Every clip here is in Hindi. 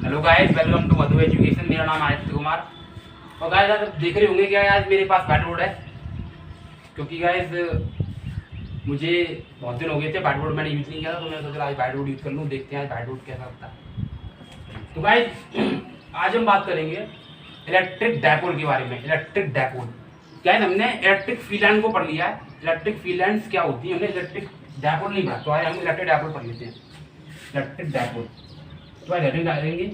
Hello guys, welcome to Madhu education. मेरा नाम आदित्य कुमार। और गाइस आप देख रहे होंगे क्या आज मेरे पास व्हाइट बोर्ड है, क्योंकि गाइस मुझे बहुत दिन हो गए थे व्हाइट बोर्ड मैंने यूज़ नहीं किया था, तो मैं सोचा आज व्हाइट बोर्ड यूज़ कर लूँ, देखते हैं आज व्हाइट बोर्ड कैसा होता है। तो गाइस आज हम बात करेंगे इलेक्ट्रिक डायपोल के बारे में। इलेक्ट्रिक डायपोल क्या है, हमने इलेक्ट्रिक फील्ड लाइन को पढ़ लिया है। इलेक्ट्रिक फील्ड लाइन्स क्या होती है, हमने इलेक्ट्रिक डायपोल नहीं पढ़ा, तो आज हम इलेक्ट्रिक डायपोल पढ़ लेते हैं। इलेक्ट्रिक डायपोल तो आज हेडिंग डालेंगे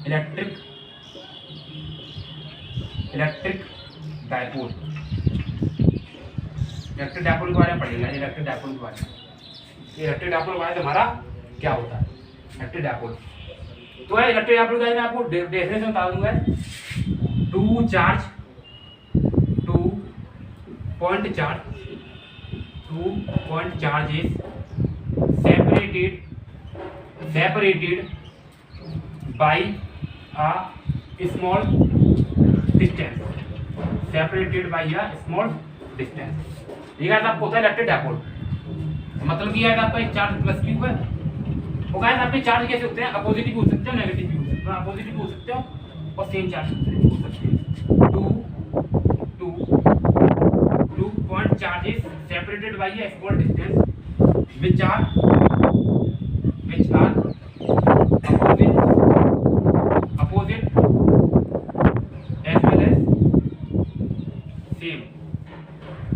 electric electric dipole. Electric dipole के बारे में पढ़ेंगे। इलेक्ट्रिक डायपोल के बारे में, इलेक्ट्रिक डायपोल के बारे में हमारा क्या होता है इलेक्ट्रिक डायपोल। तो है इलेक्ट्रिक डायपोल का मैं आपको डेफिनेशन बता दूंगा। Two point charge is separated by a small distance, separated by a small distance। ये गाइस आपको होता है इलेक्ट्रिक डायपोल। मतलब कि गाइस आपका एक चार्ज प्लस क्यू है। वो गाइस आपके चार्ज कैसे होते हैं, पॉजिटिव हो सकते हैं, नेगेटिव भी हो सकते हैं। पॉजिटिव हो सकते हो और सेम चार्ज हो सकते हैं। Two point charges separated by a small distance which are opposite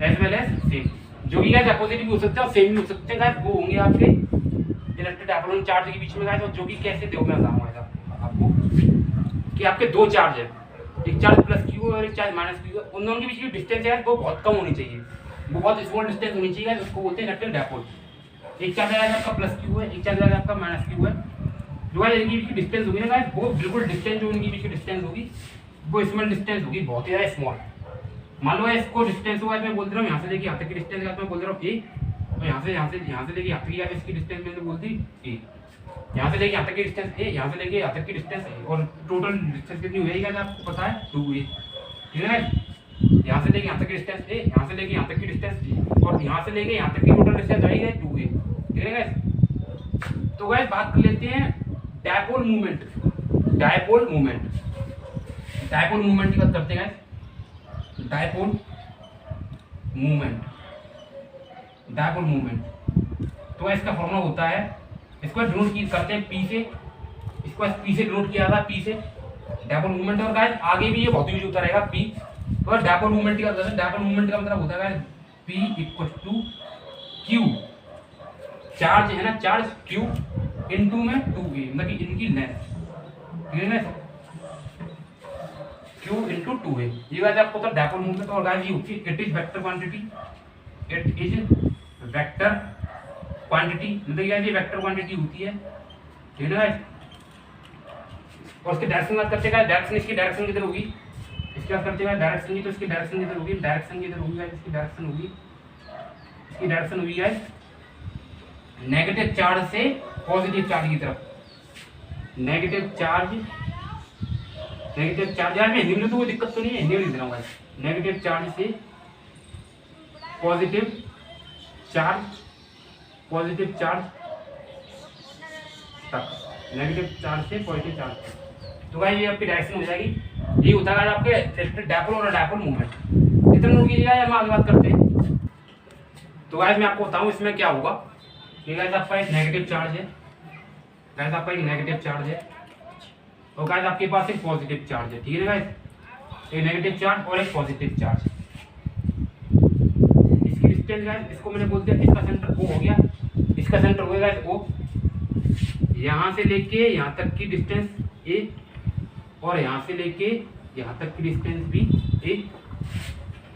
as well as same। जो कि गाइस अपोजिट भी हो सकते हैं और सेम भी हो सकते हैं गाइस, वो होंगे आपके इलेक्ट्रिक डायपोल चार्ज के बीच में गाइस। और जो कि कैसे देखो मैं बताऊंगा आपको कि आपके दो चार्ज है, एक चार्ज प्लस क्यू और एक चार्ज माइनस क्यू है। उन दोनों के बीच की डिस्टेंस है वो बहुत कम होनी चाहिए, वो बहुत स्मॉल डिस्टेंस होनी चाहिए, उसको बोलते हैं इलेक्ट्रिक डायपोल। एक चार्ज आएगा आपका प्लस क्यू है, एक चार्ज आएगा आपका माइनस क्यू है। जो है इनकी बीच की डिस्टेंस होगी ना गाइस, वो बिल्कुल डिस्टेंस जो इनकी बीच की डिस्टेंस होगी वो स्मॉल डिस्टेंस होगी, बहुत ही ज़्यादा स्मॉल। मान लो इसको डिस्टेंस हुआ, मैं बोल रहा हूँ यहाँ से लेके यहाँ तक की डिस्टेंस मैं बोल रहा हूँ ए, और यहाँ से लेके यहाँ तक की इसकी डिस्टेंस मैंने बोल दी ए। यहाँ से लेके यहाँ तक की डिस्टेंस ए, यहाँ से लेके यहाँ तक की डिस्टेंस ए, और टोटल डिस्टेंस कितनी हुई है आपको पता है, 2a। ठीक है, यहाँ से लेके यहाँ तक की डिस्टेंस ए, यहाँ से लेके यहाँ तक की डिस्टेंस ए, और यहाँ से लेके यहाँ तक की टोटल डिस्टेंस आएगी 2a। ठीक है गाइस। तो गाइस बात कर लेते हैं डायपोल मूवमेंट। डायपोल मूवमेंट की बात करते हैं गाइस। डायपोल मूवमेंट तो इसका फॉर्मूला होता है, इसको डिनोट की करते हैं पी से, इसको पी से डिनोट किया था, पी से डायपोल मूवमेंट। और गाइस आगे भी ये बहुत यूज होता रहेगा पी। तो डायपोल मूवमेंट का डायपोल मूवमेंट का मतलब होता है P equal to Q, charge है ना, चार्ज क्यू इनटू में 2a, मतलब कि इनकी लेंथ। ठीक है ना, Q into 2a। ये गाइस आपको तो डायपोल मूवमेंट। और गाइस ये होती है इट इज वेक्टर क्वांटिटी, मतलब ये वेक्टर क्वांटिटी होती है। ठीक है गाइस। और इसके डायरेक्शन बात करते हैं, डायरेक्शन इसकी डायरेक्शन किधर होगी, इसकी बात करते हैं डायरेक्शन की, तो इसकी डायरेक्शन किधर होगी, डायरेक्शन किधर होगी गाइस, इसकी डायरेक्शन होगी गाइस नेगेटिव चार्ज से पॉजिटिव चार्ज की तरफ। नेगेटिव चार्ज यार मैं हिंदी में तो कोई दिक्कत तो नहीं है, हिंदी में लिख रहा हूँ गाइस। नेगेटिव चार्ज से पॉजिटिव चार्ज तक, नेगेटिव चार्ज से पॉजिटिव चार्ज तक। तो गाइस ये आपकी डायरेक्शन हो जाएगी। ये होता है आपके इलेक्ट्रिक डायपोल और डायपोल मूवमेंट। इतना नोट कीजिएगा, हम आगे बात करते हैं। तो गाइस मैं आपको बताऊं इसमें क्या होगा। ये गाइस आपका एक नेगेटिव चार्ज है, गाइस आपका एक नेगेटिव चार्ज है, और गाइस आपके पास एक पॉजिटिव चार्ज है। ठीक है गाइस, एक नेगेटिव चार्ज और एक पॉजिटिव चार्ज। इसकी डिस्टेंस गाइस, इसको मैंने बोल दिया इसका सेंटर O हो गया, इसका सेंटर हो गया गाइस O। यहाँ से लेके यहाँ तक की डिस्टेंस A, और यहाँ से लेके यहाँ तक की डिस्टेंस भी A।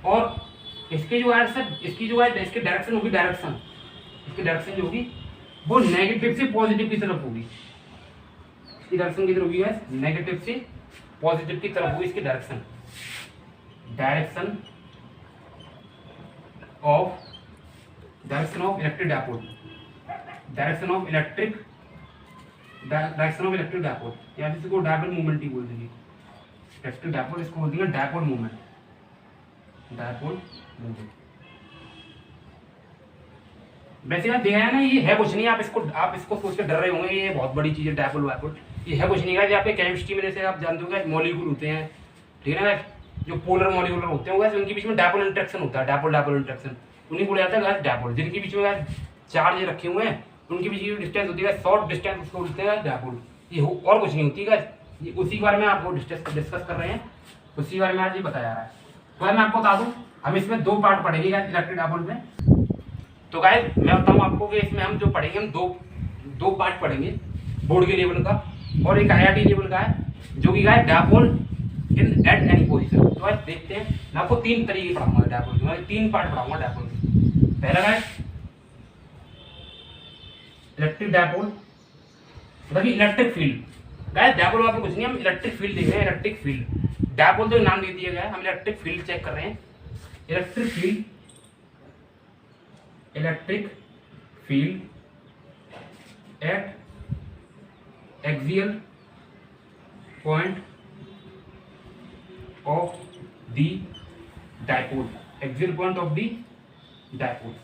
और इसकी जो है सर, इसकी डायरेक्शन होगी, इसकी डायरेक्शन जो होगी वो नेगेटिव से पॉजिटिव की तरफ होगी। इसकी डायरेक्शन किधर होगी गाइस, नेगेटिव से पॉजिटिव की तरफ होगी इसकी direction. Direction of electric dipole, direction of electric dipole, या इसको डायपोल मूवमेंट ही बोल देंगे। इलेक्ट्रिक डायपोल इसको बोल देंगे डायपोल मूवमेंट। वैसे यार देखा है ना, ये है कुछ नहीं, आप इसको सोच के डर रहे होंगे ये बहुत बड़ी चीज़ है डायपोल वायपोल। ये है कुछ नहीं है, यहाँ पे केमिस्ट्री में जैसे आप जानते हो मॉलिक्यूल होते हैं, ठीक है ना, जो पोलर मॉलिक्यूल होते हैं वैसे उनके बीच में डायपोल इंटरेक्शन होता है, डायपोल डायपोल इंटरेक्शन, उन्हीं को जाता है डायपोल। जिनके बीच में चार्ज रखे हुए हैं उनके बीच की डिस्टेंस होती है शॉर्ट डिस्टेंस, उसको बोलते हैं डायपोल। ये और कुछ नहीं होती है, ये उसी के बारे में आपको डिस्कस कर रहे हैं, उसी के बारे में आज ये बताया जा रहा है। तो मैं आपको बता दूं, हम इसमें 2 पार्ट पढ़ेंगे इलेक्ट्रिक डायपोल में। तो गाइस मैं बताऊं आपको कि इसमें हम जो पढ़ेंगे, हम दो पार्ट पढ़ेंगे, बोर्ड के लेवल का और एक IIT लेवल का है, जो कि guys dipole in at any position. तो गाइस देखते हैं, मैं आपको 3 तरीके पढ़ाऊंगा डायपोल के, मैं 3 पार्ट पढ़ाऊंगा डायपोल के। पहला गाइस इलेक्ट्रिक डायपोल, मतलब इलेक्ट्रिक फील्ड। गाइस डायपोल आपको कुछ नहीं, हम इलेक्ट्रिक फील्ड देख रहे हैं, इलेक्ट्रिक फील्ड। डायपोल तो नाम दे दिया गया है, हम इलेक्ट्रिक फील्ड चेक कर रहे हैं। Electric field, electric field at axial point of the dipole, axial point of the dipole,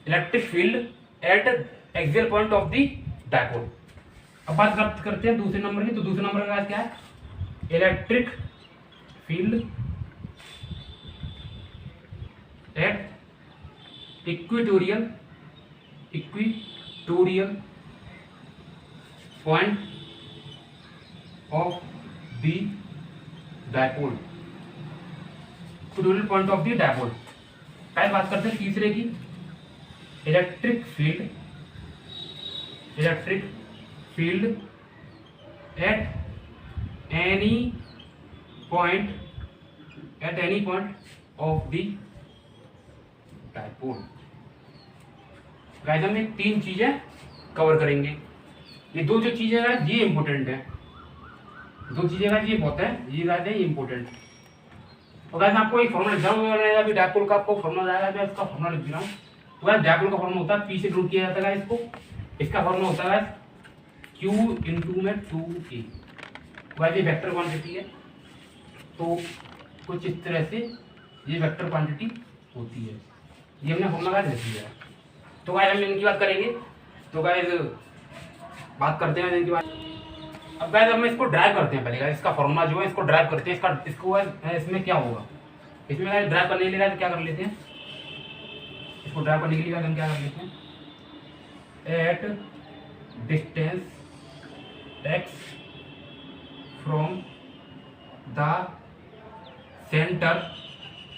electric field at axial point of the dipole. अब बात करते हैं दूसरे नंबर की। तो दूसरे नंबर का क्या है, electric field at equatorial point of the dipole, equatorial point of the dipole. पहले बात करते हैं तीसरे की, electric field at any point of the dipole. Guys हम 3 चीजें कवर करेंगे। ये 2 जो चीजें हैं ये इंपॉर्टेंट है, 2 चीजें गाइस ये बहुत है, ये गाइस है इंपॉर्टेंट। तो गाइस आपको एक फॉर्मूला लिख रहा हूं, अभी डायपोल का आपको फॉर्मूला आएगा, मैं इसका फॉर्मूला लिख रहा हूं। तो गाइस डायपोल का फॉर्मूला होता है, पी से डिनोट किया जाता है इसको, इसका फॉर्मूला होता है Q × में 2A। गाइस ये वेक्टर क्वांटिटी है, तो कुछ इस तरह से ये वेक्टर क्वांटिटी होती है, ये हमने फॉर्मूला लिख दिया है। तो गाइस हम इनकी बात करेंगे। तो गाइस बात करते हैं इनकी बात। अब गाइस हम इसको ड्राइव करते हैं, पहले गाइस इसका फॉर्मूला जो है इसको ड्राइव करते हैं, इसको इसमें क्या होगा, इसमें गाइस ड्राइव करने के लिए क्या कर लेते हैं, इसको ड्राइव करने के लिए हम क्या कर लेते हैं, at distance x from the centre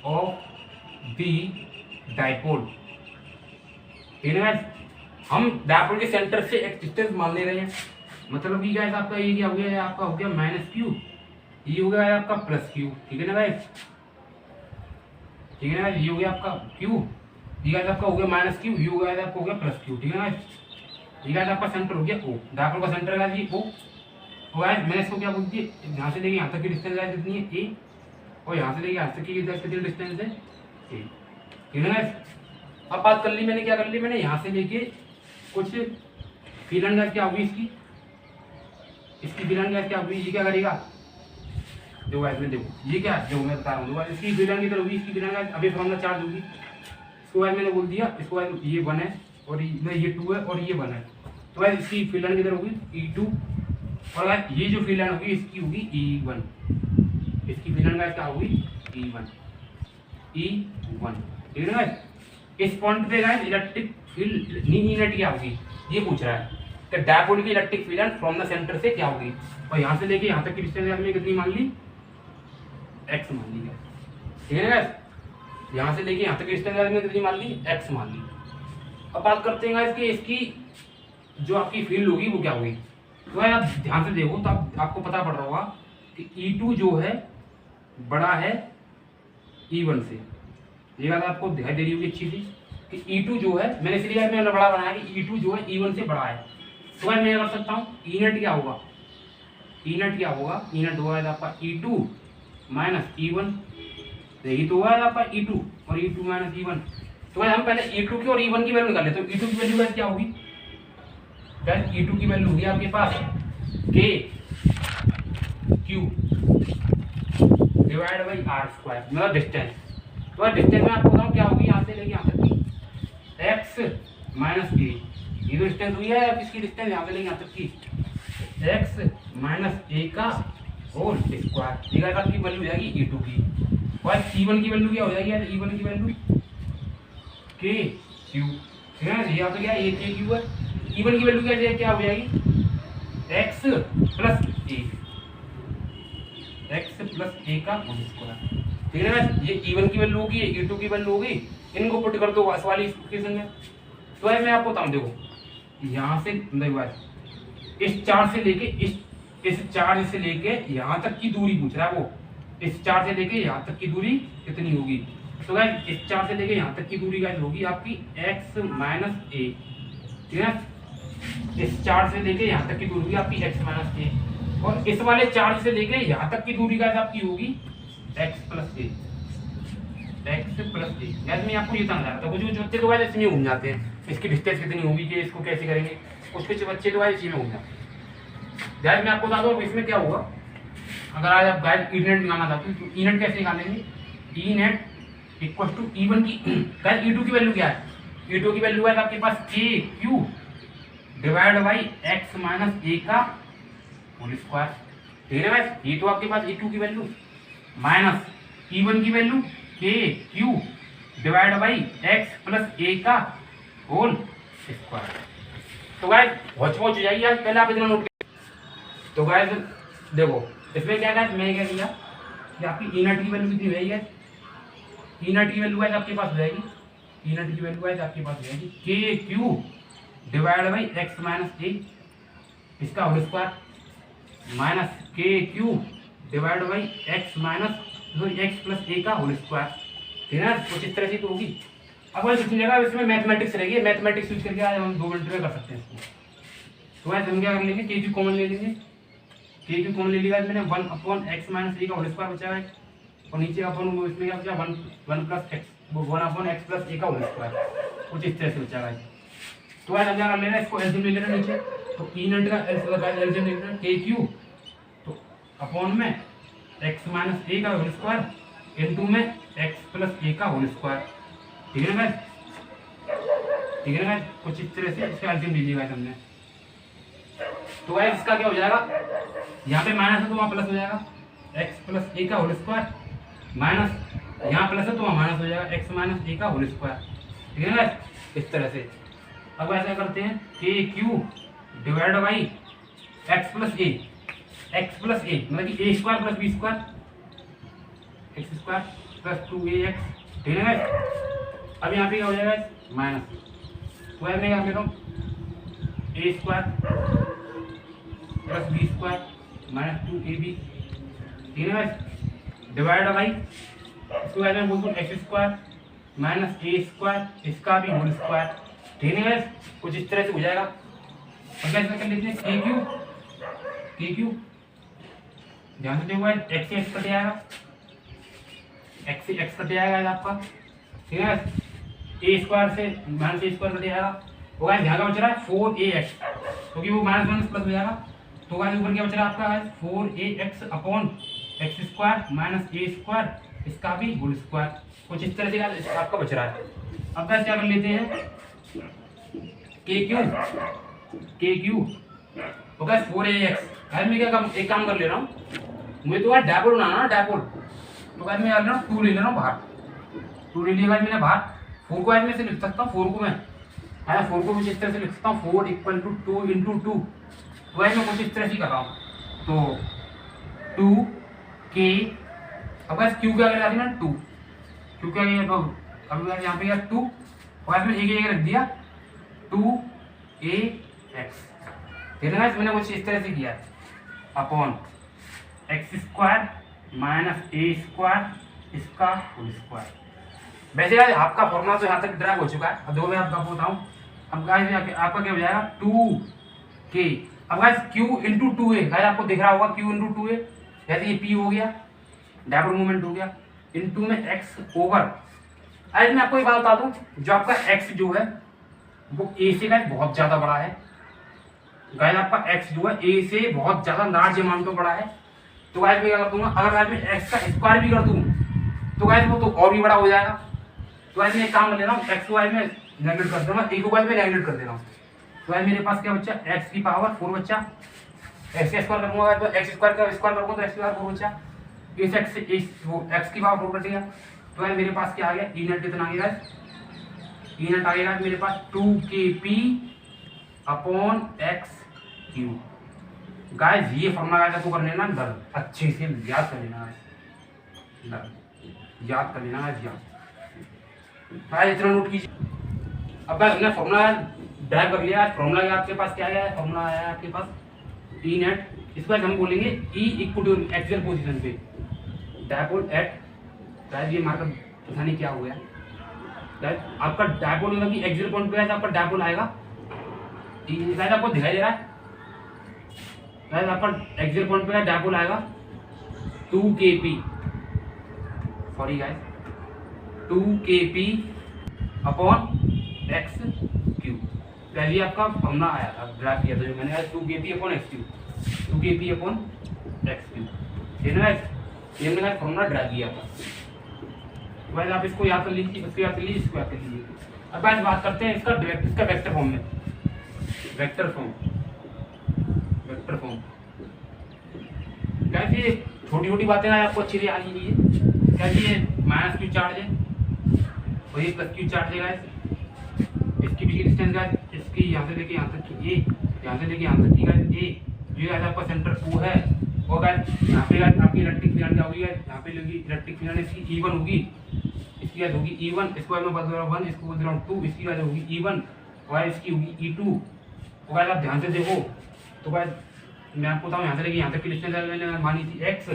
of the dipole. ठीक है गाइस, हम डायपोल के सेंटर से एक डिस्टेंस मान ले रहे हैं, मतलब कि गाइस आपका ये क्या हो गया, आपका हो गया -q, ये हो गया आपका +q। ठीक है ना गाइस, ठीक है ना, ये हो गया आपका q, ये गाइस आपका हो गया -q, ये हो गया आपका हो गया +q। ठीक है ना गाइस, ये गाइस आपका सेंटर हो गया O, डायपोल का सेंटर गाइस ये O। तो गाइस मैंने इसको क्या बोल दिया, यहाँ से लेके यहाँ तक की डिस्टेंस गाइस कितनी है A, और यहाँ से लेके यहाँ तक की कितनी डिस्टेंस है A। ठीक है गाइस, अब बात कर ली मैंने, क्या कर ली मैंने, यहाँ से लेके कुछ फील्ड गाइस क्या होगी इसकी फील्ड गाइस क्या होगी, ये क्या करेगा, जो गाइस में देखो ये क्या जो मैं बता रहा हूँ, इसकी फील्ड की तरफ होगी, इसकी फील्ड गाइस अभी फ्रॉम द चार्ज होगी। इसको गाइस मैंने बोल दिया, इसको गाइस ये 1 है और ये 2 है और ये 1 है। तो गाइस इसकी फील्ड किधर होगी E2, और गाइस ये जो फील्ड होगी इसकी होगी E1, इसकी फील्ड गाइस क्या होगी E1। ठीक है गाइस, इस पॉइंट पे गाइस इलेक्ट्रिक फील्ड नीट क्या होगी ये पूछ रहा है, कि डायपोल की electric field from the centre से क्या होगी, और यहाँ से लेके यहाँ तक की डिस्टेंस हमने कितनी मान ली, x मान ली। ठीक है गाइस, यहाँ से लेके यहाँ तक की डिस्टेंस हमने कितनी मान ली, x मान ली। अब बात करते हैं गाइस कि इसकी जो आपकी फील्ड होगी वो क्या होगी। तो आप ध्यान से देखो तो आपको पता पड़ रहा होगा कि E2 जो है बड़ा है E1 से, ये बात आपको दिखाई दे रही होगी अच्छी सी कि E2 जो है, मैंने इसलिए मैंने बड़ा बनाया कि E2 जो है E1 से बड़ा है। तो मैं कर सकता हूँ E नेट क्या होगा, E नेट होगा आपका E2 - E1, यही तो हुआ है आपका E2 और E2 - E1। तो हम पहले E2 की और E1 की वैल्यू निकाल लेते हैं। तो E2 की वैल्यू क्या होगी, गाइस E2 की वैल्यू होगी आपके पास K Q divide by R², मतलब डिस्टेंस। तो डिस्टेंस में आपको बताऊं क्या होगी, यहाँ से लेके यहाँ तक की x माइनस ए, ये तो डिस्टेंस हुई है, किसकी डिस्टेंस यहाँ से लेंगे यहाँ तक की, एक्स माइनस ए का होल स्क्वायर। ये आपकी वैल्यू हो जाएगी E2 की, और E1 की वैल्यू क्या हो जाएगी यार, E1 की वैल्यू के क्यू, ठीक है ना, यहाँ पे क्या ए के क्यू है, E1 की वैल्यू क्या हो जाएगी, एक्स प्लस ए का होल स्क्वायर, ठीक है ना। ये E1 की वैल्यू होगी, ये E2 की वैल्यू होगी, इनको पुट कर दो इस वाली इक्वेशन में। तो है मैं आपको बताऊं, देखो यहाँ से देखो इस चार्ज से लेके इस चार्ज से लेके यहाँ तक की दूरी पूछ रहा है वो, इस चार्ज से लेके यहाँ तक की दूरी कितनी होगी। तो गाइस इस चार्ज से लेके यहाँ तक की दूरी गाइस होगी आपकी x माइनस ए, ठीक है। इस चार्ज से लेके यहाँ तक की दूरी आपकी x माइनस ए, और इस वाले चार्ज से लेके यहाँ तक की दूरी गाइस आपकी होगी x प्लस ए। गाइस मैं आपको ये समझा रहा था, कुछ बच्चे तो गाइस इसमें घूम जाते हैं, इसकी डिस्टेंस कितनी होगी कि इसको कैसे करेंगे, कुछ बच्चे तो गाइस इसी में घूम जाते हैं। गाइस मैं आपको बता दूं इसमें क्या होगा, अगर आज आप गाइस ई नेट निकालना चाहते हैं तो ई नेट कैसे निकालेंगे, E net equal to E1 की गाइस E2 की वैल्यू क्या है, E2 की वैल्यू है आपके पास K Q divide by X minus A का होल स्क्वायर, ठीक है गाइस। ये तो आपके पास E2 की वैल्यू माइनस E1 की value K Q divide by X plus A का होल स्क्वायर। तो गाइस बहुत हो जाएगी यार, पहले आप इतना नोट। तो गाइस देखो इसमें क्या गाइस मैं क्या किया कि आपकी ई नेट की वैल्यू कितनी हो जाएगी, ई नेट की वैल्यू गाइस आपके पास हो जाएगी, ई नेट की वैल्यू गाइस आपके पास हो जाएगी K Q divide by X minus A इसका whole square minus K Q divide by X minus X plus A का होल स्क्वायर, ठीक है ना। कुछ इस तरह से तो होगी। अब कुछ जगह इसमें मैथमेटिक्स रहेगी, मैथमेटिक्स यूज करके आज हम 2 मिनट में कर सकते हैं इसको। तो गाइस हम क्या कर लेंगे, के क्यू कॉमन ले लेंगे, के क्यू कॉमन ले लिया मैंने, 1 अपॉन एक्स माइनस ए का होल स्क्वायर बचा है, और नीचे अपन इसमें क्या बचा 1 plus X 1 upon X plus A का होल स्क्वायर, कुछ इस तरह से बचा है। तो गाइस हम क्या कर लेना है, इसको एलसीएम ले लेना नीचे, तो ई नेट का एलसीएम ले लेना के क्यू तो अपॉन में एक्स माइनस ए का होल स्क्वायर इनटू में एक्स प्लस ए का होल स्क्वायर, ठीक है ना गाइस, ठीक है ना गाइस। कुछ इस तरह से इसका एलसीएम लीजिएगा हमने। तो गाइस इसका क्या हो जाएगा, यहाँ पे माइनस है तो वहाँ प्लस हो जाएगा, एक्स प्लस ए का होल स्क्वायर माइनस यहाँ प्लस है तो वहाँ माइनस हो जाएगा, एक्स माइनस ए का होल स्क्वायर, ठीक है ना इस तरह से। अब ऐसा करते हैं K Q divide by X plus A मतलब कि A square plus B square X square plus 2ax, ठीक है ना। अब यहाँ पे क्या हो जाएगा माइनस, तो मैं क्या कर रहा हूँ A square plus B square minus 2ab, ठीक है ना, डिवाइड बाई इसको मैं बोलता हूँ x square minus A square इसका भी होल स्क्वायर, ठीक है ना। कुछ इस तरह से हो जाएगा। और कैसे कर लेते हैं के क्यू ध्यान से देखो एक्स से एक्स कट जाएगा, एक्स से एक्स कट जाएगा आपका, ठीक है। ए स्क्वायर से माइनस ए स्क्वायर कट जाएगा, वो गाइस यहाँ का बच रहा है 4ax, क्योंकि वो माइनस माइनस प्लस हो जाएगा। तो गाइस ऊपर क्या बच रहा है आपका 4ax upon X square minus A square इसका भी होल स्क्वायर, कुछ इस तरह से गाइस आपका बच रहा है। अब गाइस क्या कर लेते हैं के क्यू तो गाइस 4ax, गाइस मैं क्या एक काम कर ले रहा हूँ, मुझे तो डायपोल बनाना ना डायपोल, तो गाइस मैं ले रहा हूँ 2 ले रहा हूँ बाहर, 2 ले लिया गाइस मैंने बाहर, 4 को मैं से लिख सकता हूँ, 4 को मैं 4 को कुछ इस तरह से लिख सकता हूँ 4 इक्वल टू 2 इंटू 2, तो गाइस मैं कुछ इस तरह से कर रहा हूँ। तो 2 के अब गाइस क्यू क्या कर ना 2 क्यू क्या अब गाइस यहाँ पे क्या 2 और गाइस मैंने एक जगह रख दिया 2ax, ठीक है ना। मैंने कुछ इस तरह से किया upon X square minus A square इसका होल स्क्वायर। वैसे गाइस आपका फॉर्मूला तो यहाँ तक ड्राइव हो चुका है। अब दो मैं आपको बताऊँ, अब गाइस आपका क्या हो जाएगा 2k, अब guys q into 2a, guys आपको दिख रहा होगा q इंटू 2a, जैसे ये p हो गया डायपोल मूवमेंट हो गया, इंटू में x ओवर। आज मैं आपको एक बात बता दूं, जो आपका x जो है वो a से गाइस बहुत ज्यादा बड़ा है, गाइस आपका x जो है a से बहुत ज्यादा लार्ज अमाउंट में बड़ा है। तो गाइस मैं क्या कर दूंगा, अगर गाइस मैं x का स्क्वायर भी कर दूं तो गाइस वो तो और भी बड़ा हो जाएगा। तो गाइस मैं एक काम कर ले रहा हूँ, x को गाइस मैं नेगलेक्ट कर दूंगा, एक को गाइस मैं नेगलेक्ट कर दे रहा हूँ। तो गाइस मेरे पास क्या बच्चा x की पावर 4 बच्चा, x का स्क्वायर करूंगा तो x स्क्वायर का स्क्वायर करूंगा तो x की पावर 4 बच्चा, इस x से इस वो x की पावर 4 कट गया। तो गाइस मेरे पास क्या आ गया, ई नेट कितना आ गया गाइस, ई नेट आ गया मेरे पास 2kp upon x cube. Guys ये फॉर्मूला गाइस आपको कर लेना दर्द अच्छे से याद कर लेना गाइस, दर्द याद कर लेना गाइस, याद गाइस इतना नोट कीजिए। अब गाइस हमने फॉर्मूला ड्राइव कर लिया, फॉर्मूला आपके पास क्या आया है, फॉर्मूला आया है आपके पास ई नेट, इसको हम बोलेंगे E equal to axial position पे डायपोल एट, गाइस ये मार्कर पता नहीं क्या हो गया गाइस, आपका डायपोल मतलब कि एक्सियल पॉइंट पे है आपका डायपोल आएगा, गाइस आपको दिखाई दे रहा है गाइस, आपका एक्सियल पॉइंट पे डायपोल आएगा 2kp, sorry guys 2kp upon x cube. Guys ये आपका फॉर्मूला आया था, ड्राइव किया था जो मैंने, 2kp upon x cube, 2kp upon x cube, ठीक है ना गाइस, ये हमने गाइस फॉर्मूला ड्राइव किया था। गाइस आप इसको याद कर लीजिए, इसको याद कर लीजिए, इसको याद कर लीजिए। अब गाइस बात करते हैं इसका वेक्टर फॉर्म में, वेक्टर फॉर्म गाइस ये छोटी छोटी बातें आपको अच्छी से याद कीजिए। गाइस ये माइनस क्यू चार्ज है और ये प्लस क्यू चार्ज है गाइस, इसकी भी डिस्टेंस गाइस, इसकी यहाँ से लेके यहाँ तक की ए, यहाँ से लेके यहाँ तक की गाइस ए, ये गाइस आपका सेंटर O है, और गाइस यहाँ पे गाइस आपकी इलेक्ट्रिक फील्ड क्या होगी गाइस, यहाँ पे लगी इलेक्ट्रिक फील्ड इसकी E1 होगी, इसकी गाइस होगी E1, इसको मैं बदल रहा हूँ 1, इसको बदल रहा हूँ 2, इसकी गाइस होगी E1 और इसकी होगी E2। तो गाइस आप ध्यान से देखो, तो गाइस मैं आपको बताऊं यहाँ से लेके यहाँ तक की डिस्टेंस मैंने मानी थी x,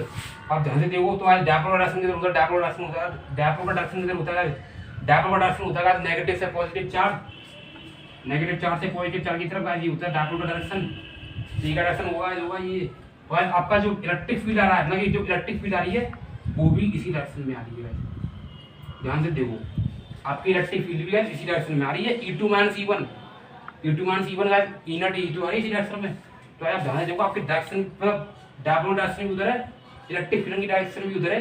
आप ध्यान से देखो तो आज डायपोल डायरेक्शन किधर होता है, डायपोल डायरेक्शन होता है, डायपोल का डायरेक्शन किधर होता है, डायपोल का डायरेक्शन होता है नेगेटिव से पॉजिटिव चार्ज, नेगेटिव चार्ज से पॉजिटिव चार्ज की तरफ गाइस ये होता है डायपोल का डायरेक्शन, ये का डायरेक्शन होगा ये। और आपका जो इलेक्ट्रिक फील्ड आ रहा है, मतलब जो इलेक्ट्रिक फील्ड आ रही है वो भी इसी डायरेक्शन में आ रही है गाइस, ध्यान से देखो आपकी इलेक्ट्रिक फील्ड भी गाइस इसी डायरेक्शन में आ रही है, E2 minus E1, E2 minus E1 guys E not E2 आ रही है इसी डायरेक्शन में। तो आप ध्यान से देखो आपके डायरेक्शन डायपोल डायरेक्शन भी उधर है, इलेक्ट्रिक फील्ड की डायरेक्शन भी उधर है।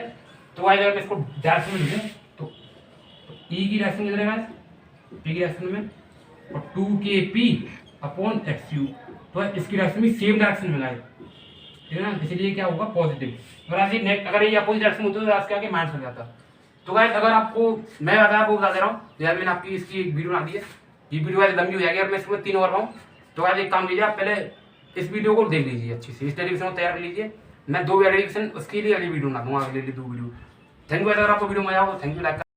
तो गाइस अगर मैं इसको डायरेक्शन में लिखूं तो E की डायरेक्शन किधर है गाइस, P की डायरेक्शन में, और 2kp अपॉन x3, तो इसकी डायरेक्शन भी सेम डायरेक्शन में गाइस, ठीक है ना, इसलिए क्या होगा पॉजिटिव। अगर ये अपोजिट डायरेक्शन होती तो इसके आगे माइनस हो जाता। तो गाइस अगर आपको मैं आपको बता दे रहा हूँ यार, मैंने आपकी इसकी एक वीडियो बना दी है, ये वीडियो गाइस लंबी हो जाएगी और मैं इसमें 3 और पाऊँ। तो गाइस एक काम कीजिए, आप पहले इस वीडियो को देख लीजिए अच्छे से, इस टेलीविजन को तैयार कर लीजिए, मैं 2 एडिशन उसके लिए अगली वीडियो बना दूंगा, अगली 2 वीडियो। Thank you. अगर आपको वीडियो मजा हो थैंक यू, लाइक